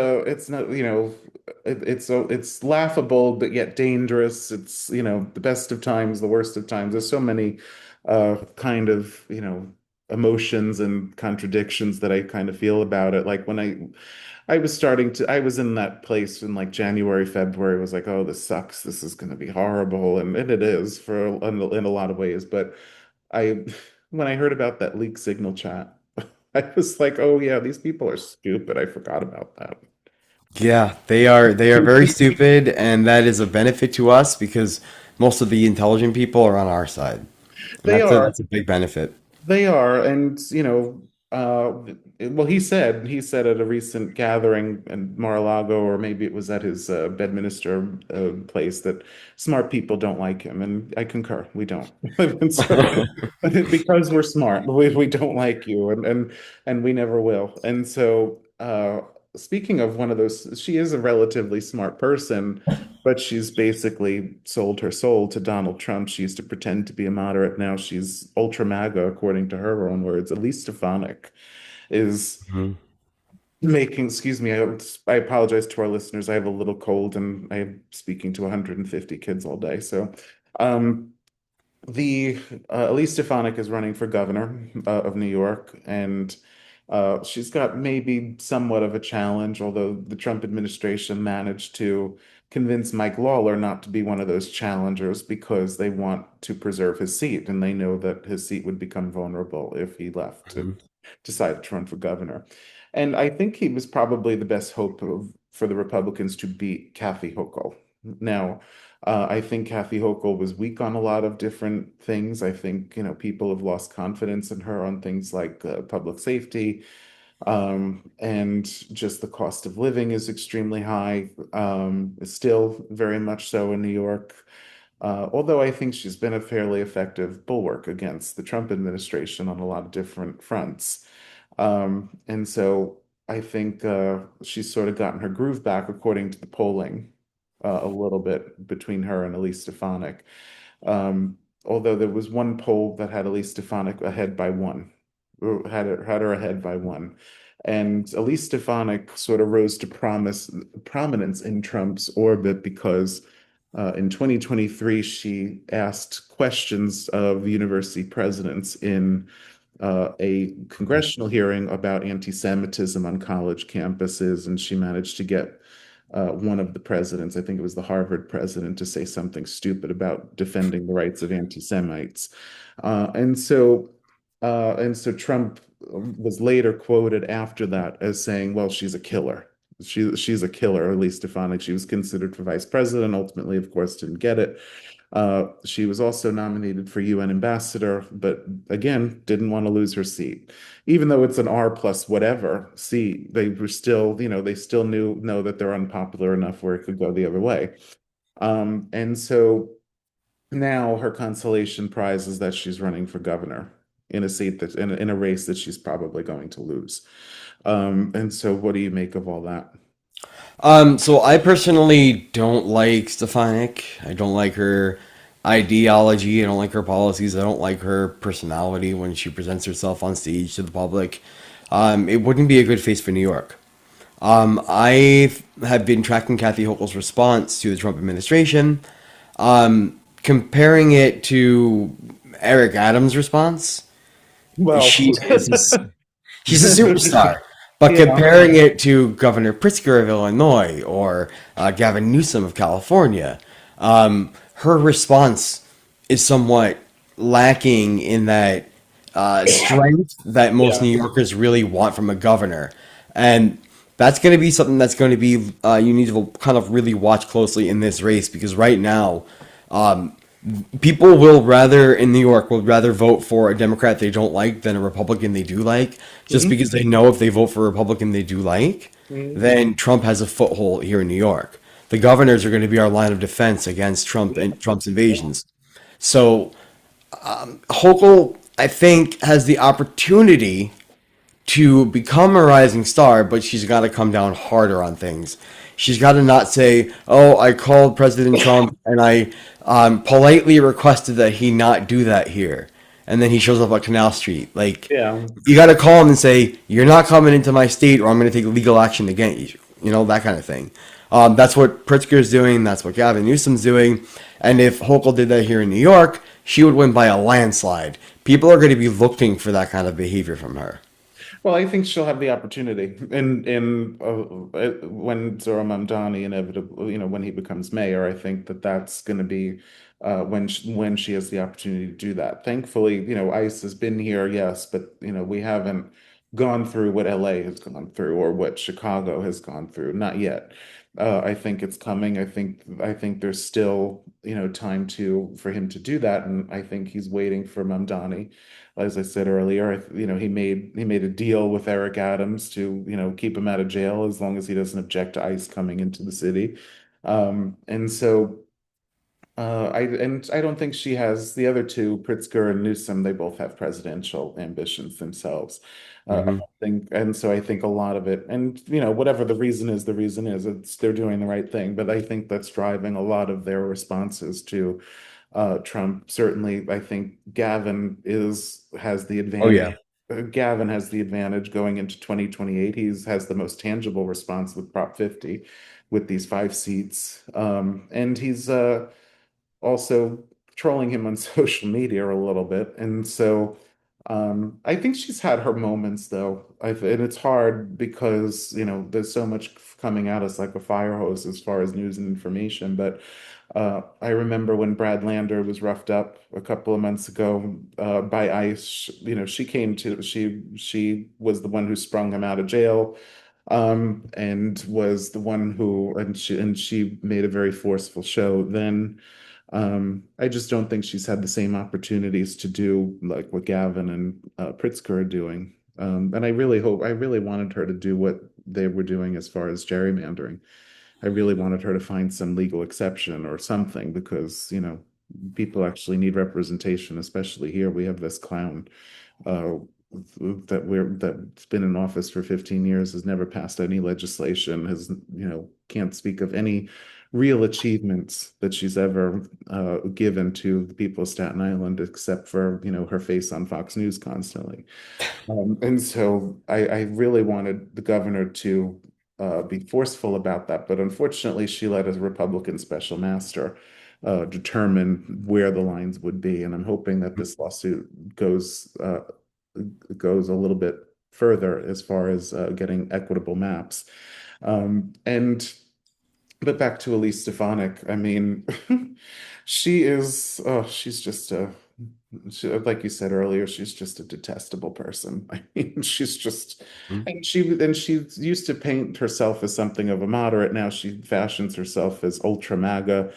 it's laughable but yet dangerous. It's the best of times, the worst of times. There's so many kind of emotions and contradictions that I kind of feel about it. Like when I was in that place in like January, February. It was like, oh, this sucks. This is going to be horrible, and it is in a lot of ways. But I, when I heard about that leak signal chat, I was like, oh yeah, these people are stupid. I forgot about that. Yeah, they are very stupid, and that is a benefit to us because most of the intelligent people are on our side, and They are. that's a big benefit. They are, and well, he said at a recent gathering in Mar-a-Lago, or maybe it was at his Bedminster place, that smart people don't like him, and I concur. We don't, and so because we're smart, we don't like you, and we never will. And so, speaking of one of those, she is a relatively smart person. But she's basically sold her soul to Donald Trump. She used to pretend to be a moderate. Now she's ultra MAGA, according to her own words. Elise Stefanik is Mhm. making, excuse me, I apologize to our listeners. I have a little cold and I'm speaking to 150 kids all day. So, um, the Elise Stefanik is running for governor of New York, and she's got maybe somewhat of a challenge, although the Trump administration managed to convince Mike Lawler not to be one of those challengers because they want to preserve his seat, and they know that his seat would become vulnerable if he left to Mhm. decide to run for governor. And I think he was probably the best hope for the Republicans to beat Kathy Hochul. Now, I think Kathy Hochul was weak on a lot of different things. I think, people have lost confidence in her on things like public safety, and just the cost of living is extremely high. It's still very much so in New York. Although I think she's been a fairly effective bulwark against the Trump administration on a lot of different fronts. And so I think she's sort of gotten her groove back according to the polling a little bit between her and Elise Stefanik. although there was one poll that had Elise Stefanik ahead by one, or had her ahead by one. And Elise Stefanik sort of rose to prominence in Trump's orbit because in 2023 she asked questions of university presidents in a congressional hearing about anti-Semitism on college campuses, and she managed to get one of the presidents, I think it was the Harvard president, to say something stupid about defending the rights of anti-Semites. Uh, and so, and so Trump was later quoted after that as saying, "Well, she's a killer. She's a killer." At least Stefanik, she was considered for vice president. Ultimately, of course, didn't get it. She was also nominated for UN ambassador, but again, didn't want to lose her seat. Even though it's an R plus whatever seat, they were still, they still know that they're unpopular enough where it could go the other way. And so now her consolation prize is that she's running for governor in a seat that in a race that she's probably going to lose. And so what do you make of all that? So I personally don't like Stefanik. I don't like her ideology. I don't like her policies. I don't like her personality when she presents herself on stage to the public. It wouldn't be a good face for New York. I have been tracking Kathy Hochul's response to the Trump administration, comparing it to Eric Adams' response. Well, She is She's a superstar. But yeah, comparing it to Governor Pritzker of Illinois or Gavin Newsom of California, her response is somewhat lacking in that strength that most yeah. New Yorkers really want from a governor. And that's going to be something that's going to be, you need to kind of really watch closely in this race because right now, people will rather in New York will rather vote for a Democrat they don't like than a Republican they do like, just Mhm. because they know if they vote for a Republican they do like, Mhm. then Trump has a foothold here in New York. The governors are going to be our line of defense against Trump and Trump's invasions. So Hochul, I think, has the opportunity to become a rising star, but she's got to come down harder on things. She's got to not say, "Oh, I called President Trump and I politely requested that he not do that here," and then he shows up at Canal Street. Like, Yeah. you got to call him and say, "You're not coming into my state, or I'm going to take legal action against you." You know, that kind of thing. That's what Pritzker's doing. That's what Gavin Newsom's doing. And if Hochul did that here in New York, she would win by a landslide. People are going to be looking for that kind of behavior from her. Well, I think she'll have the opportunity in when Zohran Mamdani inevitably, when he becomes mayor. I think that that's going to be when she has the opportunity to do that. Thankfully, ICE has been here, yes, but we haven't gone through what LA has gone through or what Chicago has gone through. Not yet. I think it's coming. I think there's still time to for him to do that, and I think he's waiting for Mamdani. As I said earlier, he made a deal with Eric Adams to, keep him out of jail as long as he doesn't object to ICE coming into the city. And so I don't think she has the other two, Pritzker and Newsom. They both have presidential ambitions themselves. I Hmm. don't think, and so I think a lot of it, and whatever the reason is, the reason is they're doing the right thing. But I think that's driving a lot of their responses to Trump. Certainly, I think Gavin is has the Oh advantage. yeah. Gavin has the advantage going into 2028. He's has the most tangible response with Prop 50, with these 5 seats, and he's also trolling him on social media a little bit. And so I think she's had her moments though. And it's hard because, there's so much coming at us like a fire hose as far as news and information. But I remember when Brad Lander was roughed up a couple of months ago by ICE. She was the one who sprung him out of jail, and was the one who and she made a very forceful show then. I just don't think she's had the same opportunities to do like what Gavin and Pritzker are doing. And I really wanted her to do what they were doing as far as gerrymandering. I really wanted her to find some legal exception or something because, people actually need representation, especially here. We have this clown uh, that's been in office for 15 years, has never passed any legislation, can't speak of any real achievements that she's ever given to the people of Staten Island, except for, her face on Fox News constantly. And so I really wanted the governor to be forceful about that, but unfortunately, she let a Republican special master determine where the lines would be. And I'm hoping that this lawsuit goes a little bit further as far as getting equitable maps. And but back to Elise Stefanik. I mean, she's just like you said earlier, she's just a detestable person. I mean, she's just, and she used to paint herself as something of a moderate. Now she fashions herself as ultra MAGA.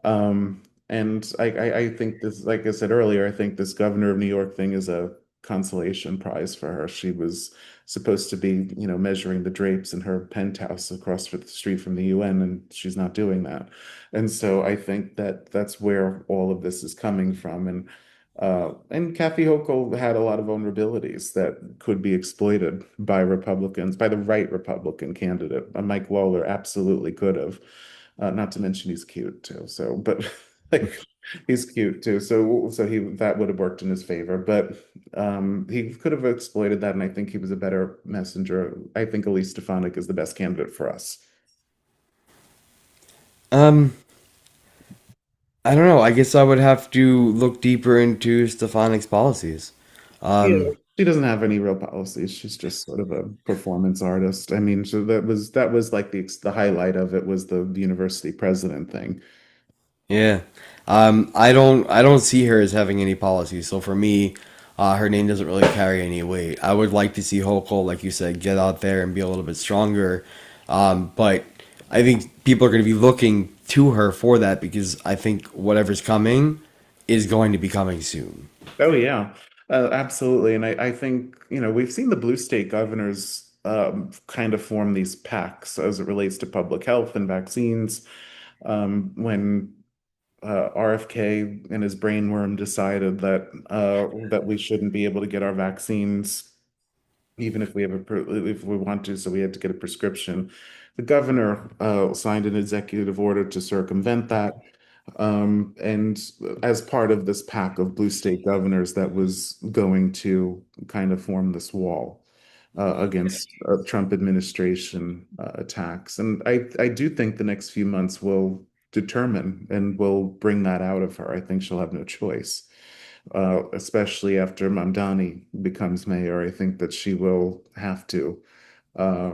And I think this, like I said earlier, I think this governor of New York thing is a consolation prize for her. She was supposed to be, measuring the drapes in her penthouse across the street from the UN, and she's not doing that. And so I think that that's where all of this is coming from. And Kathy Hochul had a lot of vulnerabilities that could be exploited by Republicans, by the right Republican candidate. Mike Lawler absolutely could have. Not to mention he's cute too. So, but like he's cute too. So he that would have worked in his favor. But he could have exploited that, and I think he was a better messenger. I think Elise Stefanik is the best candidate for us. Um, I don't know. I guess I would have to look deeper into Stefanik's policies. Yeah, Um, she doesn't have any real policies. She's just sort of a performance artist. I mean, so that was like the highlight of it was the university president thing. yeah. I don't see her as having any policies. So for me, her name doesn't really carry any weight. I would like to see Hochul, like you said, get out there and be a little bit stronger. But I think people are going to be looking to her for that because I think whatever's coming is going to be coming soon. Oh yeah, absolutely. And I think, we've seen the blue state governors kind of form these pacts as it relates to public health and vaccines. When RFK and his brainworm decided that we shouldn't be able to get our vaccines even if if we want to, so we had to get a prescription. The governor signed an executive order to circumvent that. And as part of this pack of blue state governors that was going to kind of form this wall against Trump administration attacks. And I do think the next few months will determine and will bring that out of her. I think she'll have no choice, especially after Mamdani becomes mayor. I think that she will have to uh,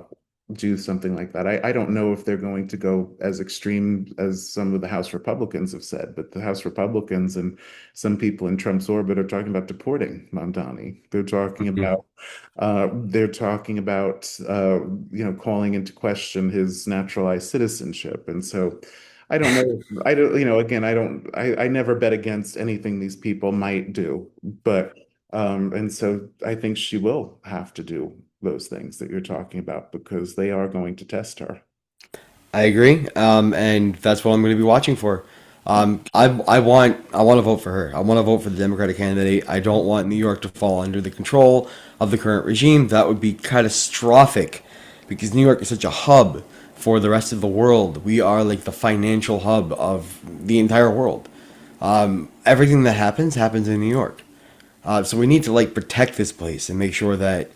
do something like that. I don't know if they're going to go as extreme as some of the House Republicans have said, but the House Republicans and some people in Trump's orbit are talking about deporting Mamdani. They're talking about calling into question his naturalized citizenship. And so I don't know. I don't, again, I never bet against anything these people might do, but and so I think she will have to do those things that you're talking about because they are going to test her. I agree, and that's what I'm going to be watching for. I want to vote for her. I want to vote for the Democratic candidate. I don't want New York to fall under the control of the current regime. That would be catastrophic, because New York is such a hub for the rest of the world. We are like the financial hub of the entire world. Everything that happens in New York. So we need to like protect this place and make sure that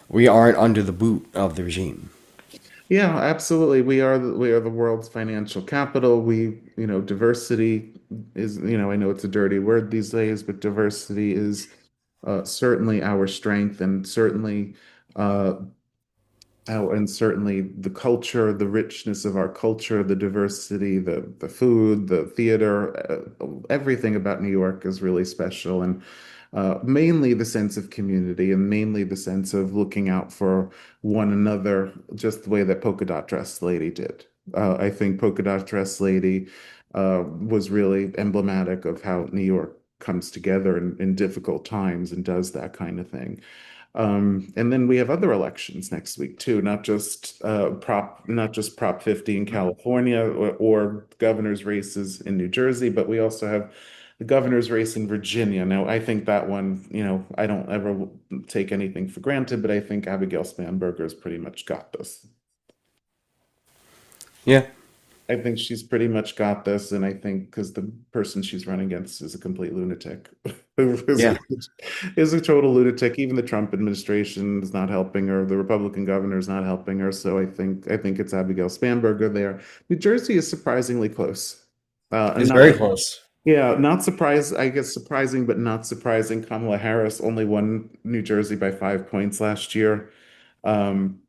we aren't under the boot of the regime. Yeah, absolutely. We are the world's financial capital. Diversity is, I know it's a dirty word these days, but diversity is certainly our strength and certainly uh, the culture, the richness of our culture, the diversity, the food, the theater, everything about New York is really special, and mainly the sense of community and mainly the sense of looking out for one another, just the way that Polka Dot Dress Lady did. I think Polka Dot Dress Lady was really emblematic of how New York comes together in difficult times and does that kind of thing. And then we have other elections next week too, not just Prop 50 in California or governor's races in New Jersey, but we also have the governor's race in Virginia. Now, I think that one, I don't ever take anything for granted, but I think Abigail Spanberger's pretty much got this. Yeah. I think she's pretty much got this, and I think because the person she's running against is a complete lunatic, is Yeah. a, is a total lunatic. Even the Trump administration is not helping her. The Republican governor is not helping her. So I think it's Abigail Spanberger there. New Jersey is surprisingly close, and It's not very close. yeah, not surprised. I guess surprising, but not surprising. Kamala Harris only won New Jersey by 5 points last year. Um,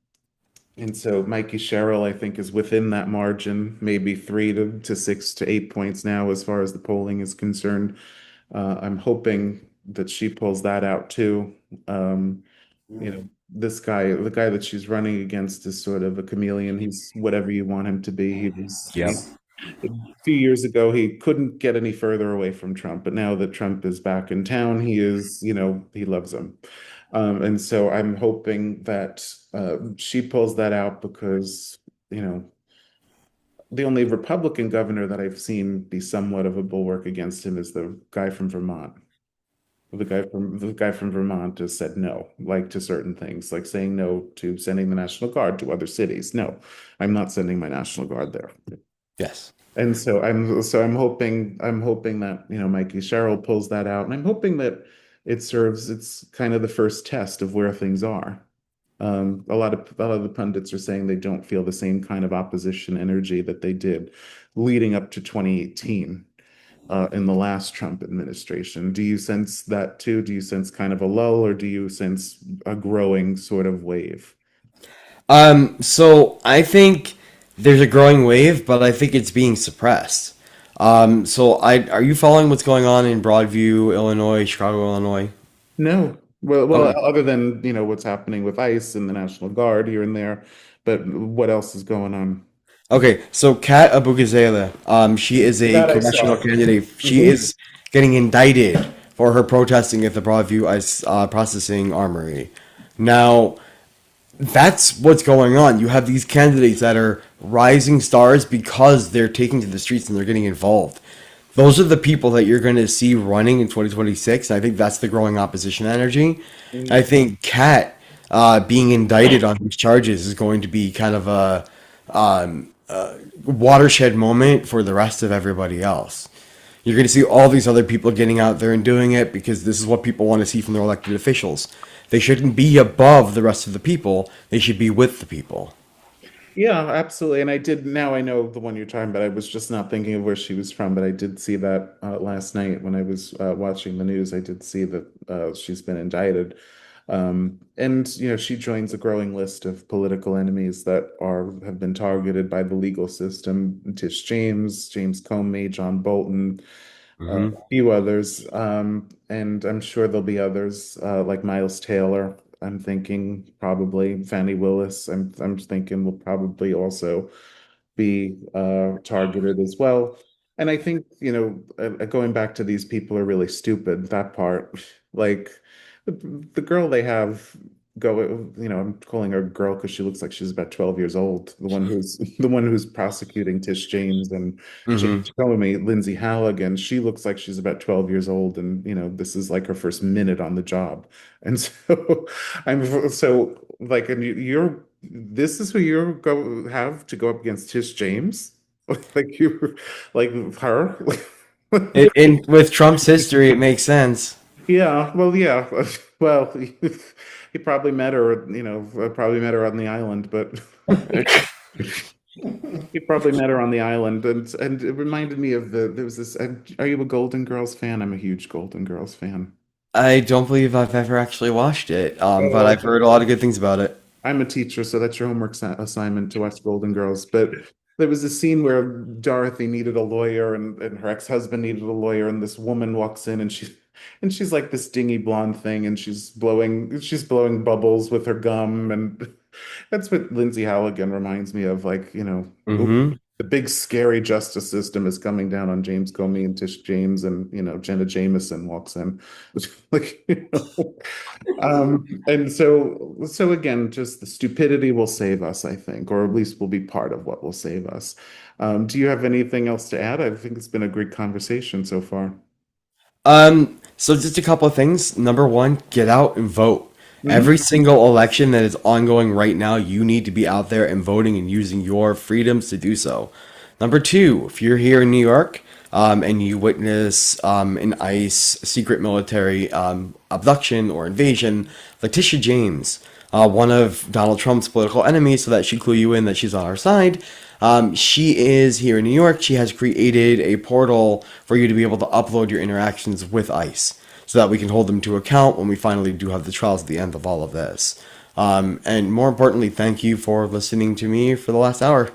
and so Mikey Sherrill, I think, is within that margin, maybe 3 to 6 to 8 points now, as far as the polling is concerned. I'm hoping that she pulls that out too. Um, this guy, the guy that she's running against, is sort of a chameleon. He's whatever you want him to be. Yep. A few years ago, he couldn't get any further away from Trump, but now that Trump is back in town, he loves him. And so I'm hoping that she pulls that out because, you know, the only Republican governor that I've seen be somewhat of a bulwark against him is the guy from Vermont. The guy from Vermont has said no, like to certain things, like saying no to sending the National Guard to other cities. No, I'm not sending my National Guard there. Yes. And so I'm hoping that, Mikey Sherrill pulls that out. And I'm hoping that it's kind of the first test of where things are. A lot of the pundits are saying they don't feel the same kind of opposition energy that they did leading up to 2018 in the last Trump administration. Do you sense that too? Do you sense kind of a lull, or do you sense a growing sort of wave? So I think there's a growing wave, but I think it's being suppressed. Are you following what's going on in Broadview, Illinois, Chicago, Illinois? No. Well, Okay. other than, what's happening with ICE and the National Guard here and there, but what else is going on? Okay, so Kat Abugazela, she is a That I congressional saw. candidate. She Mhm. is getting indicted for her protesting at the Broadview Ice Processing Armory. Now, that's what's going on. You have these candidates that are rising stars because they're taking to the streets and they're getting involved. Those are the people that you're going to see running in 2026. I think that's the growing opposition energy. I think Kat being indicted on these charges is going to be kind of a watershed moment for the rest of everybody else. You're going to see all these other people getting out there and doing it because this is what people want to see from their elected officials. They shouldn't be above the rest of the people. They should be with the people. Yeah, absolutely. And now I know the one you're talking about. I was just not thinking of where she was from, but I did see that last night when I was watching the news. I did see that she's been indicted. And she joins a growing list of political enemies that have been targeted by the legal system. Tish James, James Comey, John Bolton, a Hmm. few others. And I'm sure there'll be others like Miles Taylor. I'm thinking probably Fannie Willis. I'm thinking will probably also be targeted as well. And I think, going back to these people are really stupid, that part, like the girl they have I'm calling her girl because she looks like she's about 12 years old. The one who's prosecuting Tish James and Hmm. James Comey, Lindsay Halligan, she looks like she's about 12 years old, and this is like her first minute on the job. And so I'm like, and this is who you're go have to go up against Tish James? Like you like her? With Trump's history, it makes sense. Yeah, well, yeah. Well, he probably met her, probably met her on the island, but he probably met her on the island, and it reminded me of there was this. Are you a Golden Girls fan? I'm a huge Golden Girls fan. I don't believe I've ever actually watched it, but Oh, I've heard a lot of good things about it. I'm a teacher, so that's your homework assignment to watch Golden Girls. But there was a scene where Dorothy needed a lawyer, and her ex-husband needed a lawyer, and this woman walks in, and she's like this dingy blonde thing, and she's blowing bubbles with her gum, and that's what Lindsay Halligan reminds me of. Like, ooh, Hmm. the big scary justice system is coming down on James Comey and Tish James, and Jenna Jameson walks in, like, and so again, just the stupidity will save us, I think, or at least will be part of what will save us. Do you have anything else to add? I think it's been a great conversation so far. So just a couple of things. Number one, get out and vote. Mhm. Every single election that is ongoing right now, you need to be out there and voting and using your freedoms to do so. Number two, if you're here in New York and you witness an ICE secret military abduction or invasion, Letitia James, one of Donald Trump's political enemies, so that she clue you in that she's on our side. She is here in New York. She has created a portal for you to be able to upload your interactions with ICE so that we can hold them to account when we finally do have the trials at the end of all of this. And more importantly, thank you for listening to me for the last hour.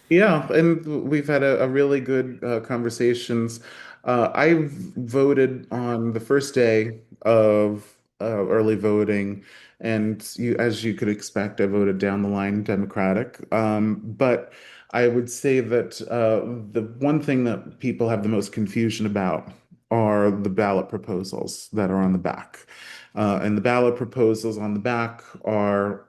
Yeah, and we've had a really good conversations. I voted on the first day of early voting, and as you could expect, I voted down the line Democratic. But I would say that the one thing that people have the most confusion about are the ballot proposals that are on the back. And the ballot proposals on the back are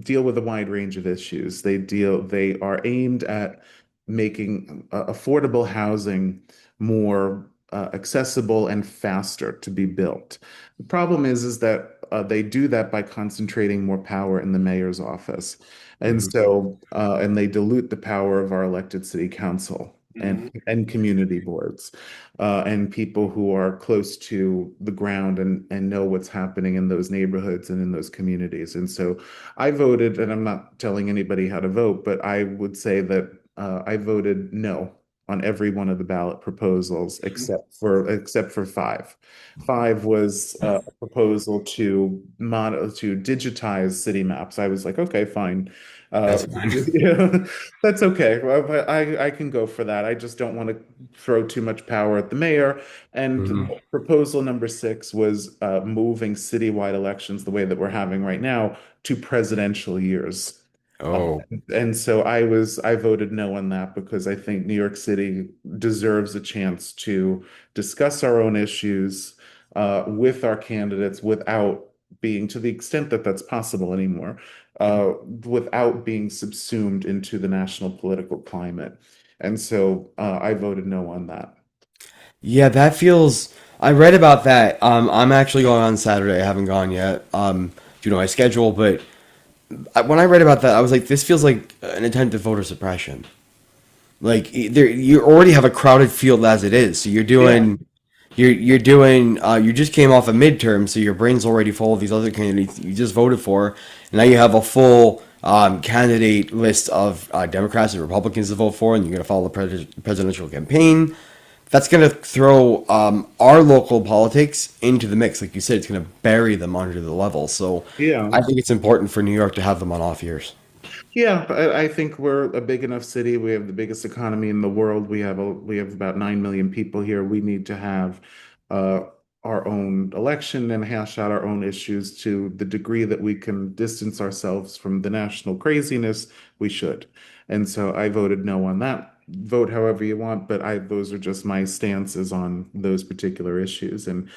deal with a wide range of issues. They are aimed at making affordable housing more accessible and faster to be built. The problem is that they do that by concentrating more power in the mayor's office. And Mhm. so, and they dilute the power of our elected city council and community boards and people who are close to the ground and know what's happening in those neighborhoods and in those communities. And so I voted, and I'm not telling anybody how to vote, but I would say that I voted no on every one of the ballot proposals except for five. Five was a proposal to digitize city maps. I was like, okay, fine. That's fine. Yeah, that's okay. Well, but I can go for that. I just don't want to throw too much power at the mayor. And Mhm. proposal number six was moving citywide elections the way that we're having right now to presidential years. Uh, Oh. and so I voted no on that because I think New York City deserves a chance to discuss our own issues with our candidates without being, to the extent that that's possible anymore, without being subsumed into the national political climate. And so I voted no on that. Yeah, that feels. I read about that. I'm actually going on Saturday. I haven't gone yet, due to my schedule. But when I read about that, I was like, this feels like an attempt at voter suppression. Like there, you already have a crowded field as it is. So Yeah. you're doing. You just came off a midterm, so your brain's already full of these other candidates you just voted for, and now you have a full candidate list of Democrats and Republicans to vote for, and you're going to follow the presidential campaign. That's going to throw our local politics into the mix. Like you said, it's going to bury them under the level. So Yeah. I think it's important for New York to have them on off years. Yeah, I think we're a big enough city. We have the biggest economy in the world. We have about 9 million people here. We need to have uh, our own election and hash out our own issues to the degree that we can distance ourselves from the national craziness. We should. And so I voted no on that. Vote however you want, but I those are just my stances on those particular issues. And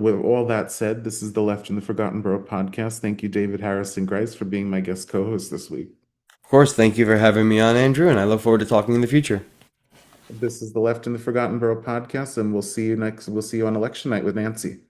with all that said, this is the Left in the Forgotten Borough podcast. Thank you, David Harrison Grice, for being my guest co-host this week. Of course, thank you for having me on, Andrew, and I look forward to talking in the future. This is the Left in the Forgotten Borough podcast, and we'll see you on election night with Nancy.